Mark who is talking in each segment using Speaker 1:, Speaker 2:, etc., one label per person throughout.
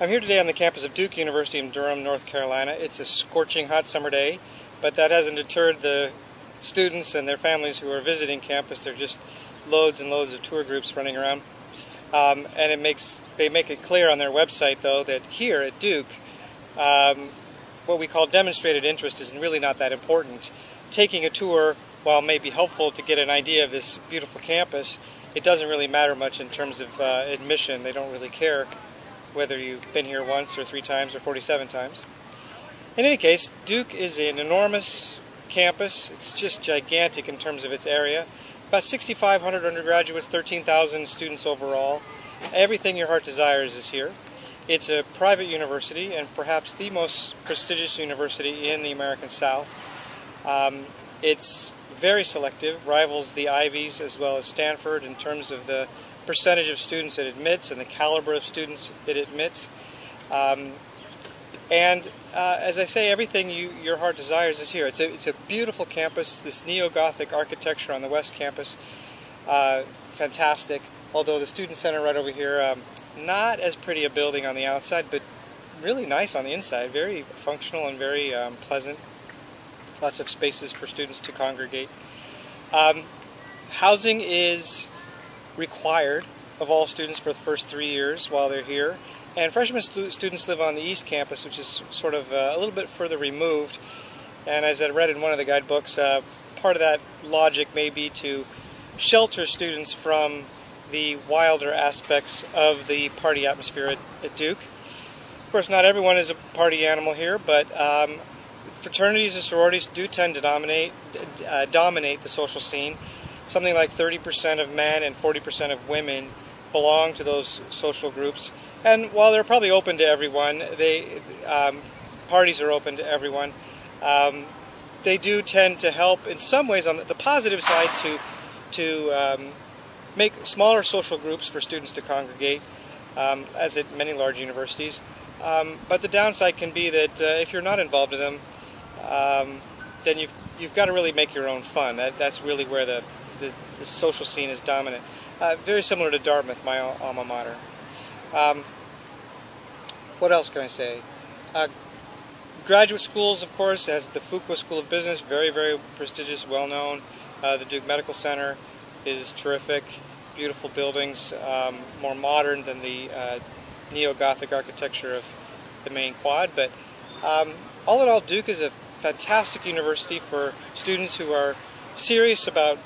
Speaker 1: I'm here today on the campus of Duke University in Durham, North Carolina. It's a scorching hot summer day, but that hasn't deterred the students and their families who are visiting campus. There are just loads and loads of tour groups running around. And they make it clear on their website, though, that here at Duke, what we call demonstrated interest is really not that important. Taking a tour, while it may be helpful to get an idea of this beautiful campus, it doesn't really matter much in terms of admission. They don't really care whether you've been here once or 3 times or 47 times. In any case, Duke is an enormous campus. It's just gigantic in terms of its area. About 6,500 undergraduates, 13,000 students overall. Everything your heart desires is here. It's a private university and perhaps the most prestigious university in the American South. It's very selective, rivals the Ivies as well as Stanford in terms of the percentage of students it admits and the caliber of students it admits. As I say, everything your heart desires is here. It's a beautiful campus. This Neo-Gothic architecture on the West Campus, fantastic. Although the Student Center right over here, not as pretty a building on the outside, but really nice on the inside. Very functional and very pleasant. Lots of spaces for students to congregate. Housing is required of all students for the first 3 years while they're here. And freshman students live on the East Campus, which is sort of a little bit further removed. And as I read in one of the guidebooks, part of that logic may be to shelter students from the wilder aspects of the party atmosphere at Duke. Of course, not everyone is a party animal here, but fraternities and sororities do tend to dominate the social scene. Something like 30% of men and 40% of women belong to those social groups. And while they're probably open to everyone, parties are open to everyone, they do tend to help in some ways on the positive side to make smaller social groups for students to congregate, as at many large universities. But the downside can be that if you're not involved in them, then you've got to really make your own fun. That's really where the social scene is dominant. Very similar to Dartmouth, my alma mater. What else can I say? Graduate schools, of course, as the Fuqua School of Business, very, very prestigious, well-known. The Duke Medical Center is terrific. Beautiful buildings, more modern than the Neo-Gothic architecture of the main quad. But all in all, Duke is a fantastic university for students who are serious about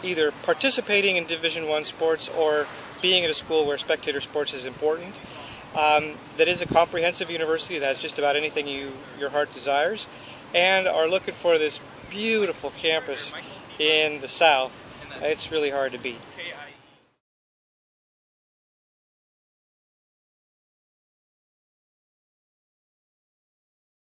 Speaker 1: either participating in Division I sports or being at a school where spectator sports is important. That is a comprehensive university that has just about anything your heart desires, and are looking for this beautiful campus in the South. It's really hard to beat.